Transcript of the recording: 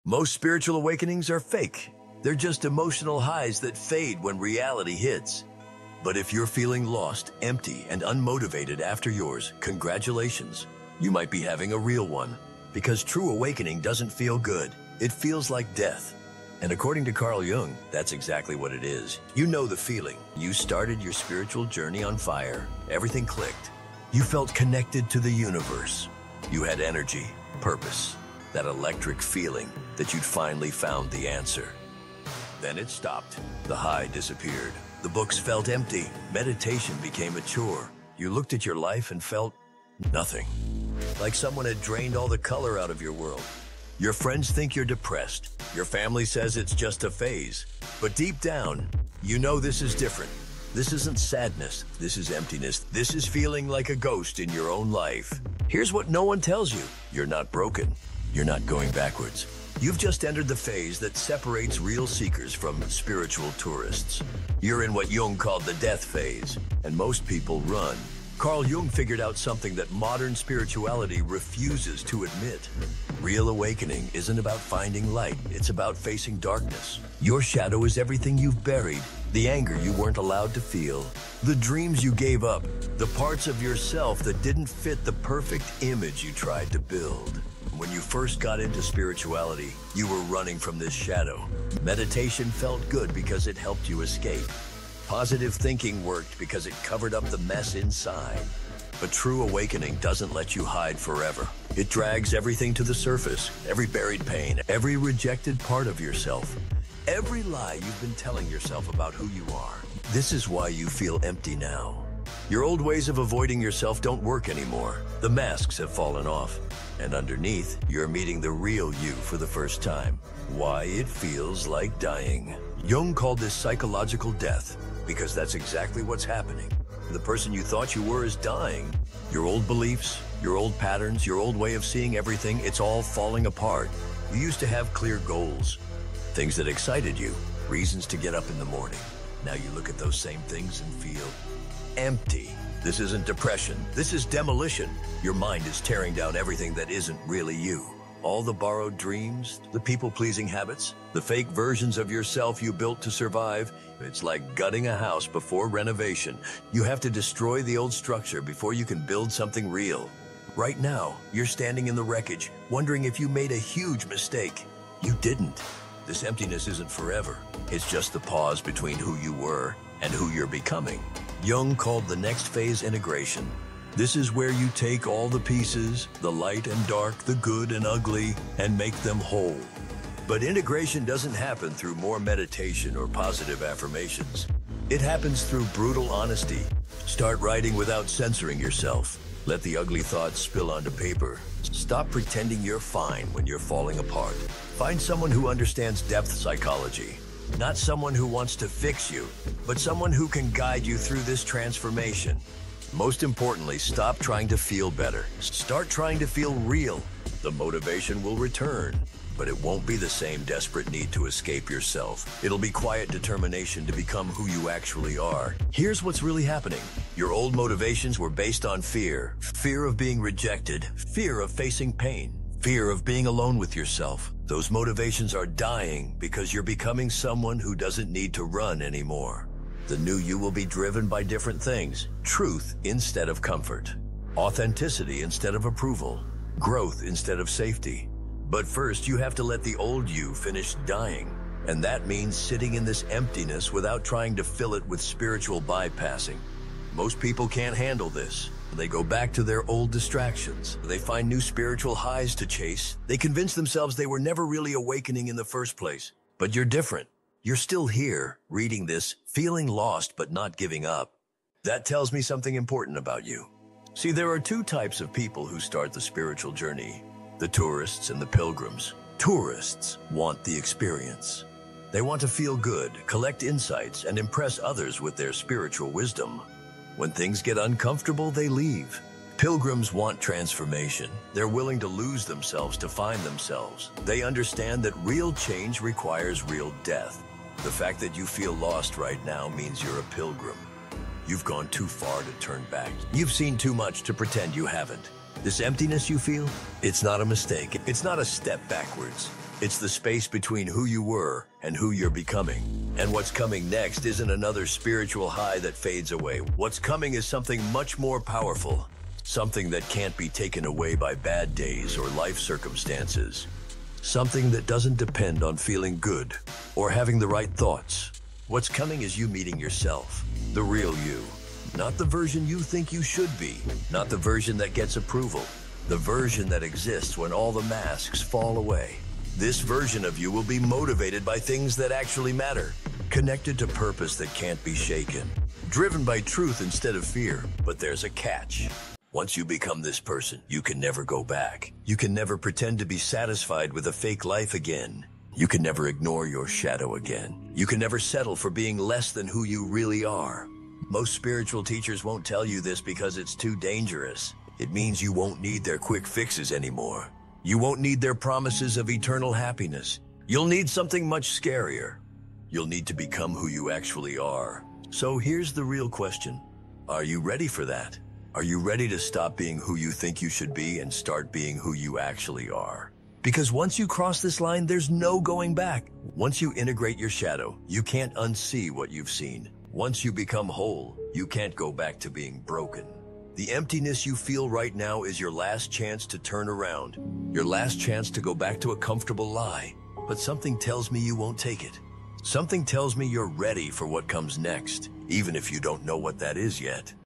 Most spiritual awakenings are fake. They're just emotional highs that fade when reality hits. But if you're feeling lost, empty, and unmotivated after yours, congratulations. You might be having a real one. Because true awakening doesn't feel good. It feels like death. And according to Carl Jung, that's exactly what it is. You know the feeling. You started your spiritual journey on fire. Everything clicked. You felt connected to the universe. You had energy, purpose, that electric feeling that you'd finally found the answer. Then it stopped. The high disappeared. The books felt empty. Meditation became a chore. You looked at your life and felt nothing. Like someone had drained all the color out of your world. Your friends think you're depressed. Your family says it's just a phase. But deep down, you know this is different. This isn't sadness. This is emptiness. This is feeling like a ghost in your own life. Here's what no one tells you. You're not broken. You're not going backwards. You've just entered the phase that separates real seekers from spiritual tourists. You're in what Jung called the death phase, and most people run. Carl Jung figured out something that modern spirituality refuses to admit. Real awakening isn't about finding light, it's about facing darkness. Your shadow is everything you've buried, the anger you weren't allowed to feel, the dreams you gave up, the parts of yourself that didn't fit the perfect image you tried to build. When you first got into spirituality, you were running from this shadow. Meditation felt good because it helped you escape. Positive thinking worked because it covered up the mess inside. But true awakening doesn't let you hide forever. It drags everything to the surface, every buried pain, every rejected part of yourself, every lie you've been telling yourself about who you are. This is why you feel empty now. Your old ways of avoiding yourself don't work anymore. The masks have fallen off. And underneath, you're meeting the real you for the first time. Why it feels like dying. Jung called this psychological death, because that's exactly what's happening. The person you thought you were is dying. Your old beliefs, your old patterns, your old way of seeing everything, it's all falling apart. You used to have clear goals, things that excited you, reasons to get up in the morning. Now you look at those same things and feel empty. This isn't depression, this is demolition. Your mind is tearing down everything that isn't really you. All the borrowed dreams, the people-pleasing habits, the fake versions of yourself you built to survive. It's like gutting a house before renovation. You have to destroy the old structure before you can build something real. Right now, you're standing in the wreckage, wondering if you made a huge mistake. You didn't. This emptiness isn't forever. It's just the pause between who you were and who you're becoming. Jung called the next phase integration. This is where you take all the pieces, the light and dark, the good and ugly, and make them whole. But integration doesn't happen through more meditation or positive affirmations. It happens through brutal honesty. Start writing without censoring yourself. Let the ugly thoughts spill onto paper. Stop pretending you're fine when you're falling apart. Find someone who understands depth psychology. Not someone who wants to fix you, but someone who can guide you through this transformation. Most importantly, stop trying to feel better. Start trying to feel real. The motivation will return, but it won't be the same desperate need to escape yourself. It'll be quiet determination to become who you actually are. Here's what's really happening. Your old motivations were based on fear. Fear of being rejected. Fear of facing pain. Fear of being alone with yourself. Those motivations are dying because you're becoming someone who doesn't need to run anymore. The new you will be driven by different things. Truth instead of comfort. Authenticity instead of approval. Growth instead of safety. But first, you have to let the old you finish dying. And that means sitting in this emptiness without trying to fill it with spiritual bypassing. Most people can't handle this. They go back to their old distractions. They find new spiritual highs to chase. They convince themselves they were never really awakening in the first place. But you're different. You're still here, reading this, feeling lost but not giving up. That tells me something important about you. See, there are two types of people who start the spiritual journey: the tourists and the pilgrims. Tourists want the experience. They want to feel good, collect insights, and impress others with their spiritual wisdom. When things get uncomfortable, they leave. Pilgrims want transformation. They're willing to lose themselves to find themselves. They understand that real change requires real death. The fact that you feel lost right now means you're a pilgrim. You've gone too far to turn back. You've seen too much to pretend you haven't. This emptiness you feel, it's not a mistake. It's not a step backwards. It's the space between who you were and who you're becoming. And what's coming next isn't another spiritual high that fades away. What's coming is something much more powerful, something that can't be taken away by bad days or life circumstances, something that doesn't depend on feeling good or having the right thoughts. What's coming is you meeting yourself, the real you, not the version you think you should be, not the version that gets approval, the version that exists when all the masks fall away. This version of you will be motivated by things that actually matter, connected to purpose that can't be shaken, driven by truth instead of fear. But there's a catch. Once you become this person, you can never go back. You can never pretend to be satisfied with a fake life again. You can never ignore your shadow again. You can never settle for being less than who you really are. Most spiritual teachers won't tell you this because it's too dangerous. It means you won't need their quick fixes anymore. You won't need their promises of eternal happiness. You'll need something much scarier. You'll need to become who you actually are. So here's the real question. Are you ready for that? Are you ready to stop being who you think you should be and start being who you actually are? Because once you cross this line, there's no going back. Once you integrate your shadow, you can't unsee what you've seen. Once you become whole, you can't go back to being broken. The emptiness you feel right now is your last chance to turn around, your last chance to go back to a comfortable lie. But something tells me you won't take it. Something tells me you're ready for what comes next, even if you don't know what that is yet.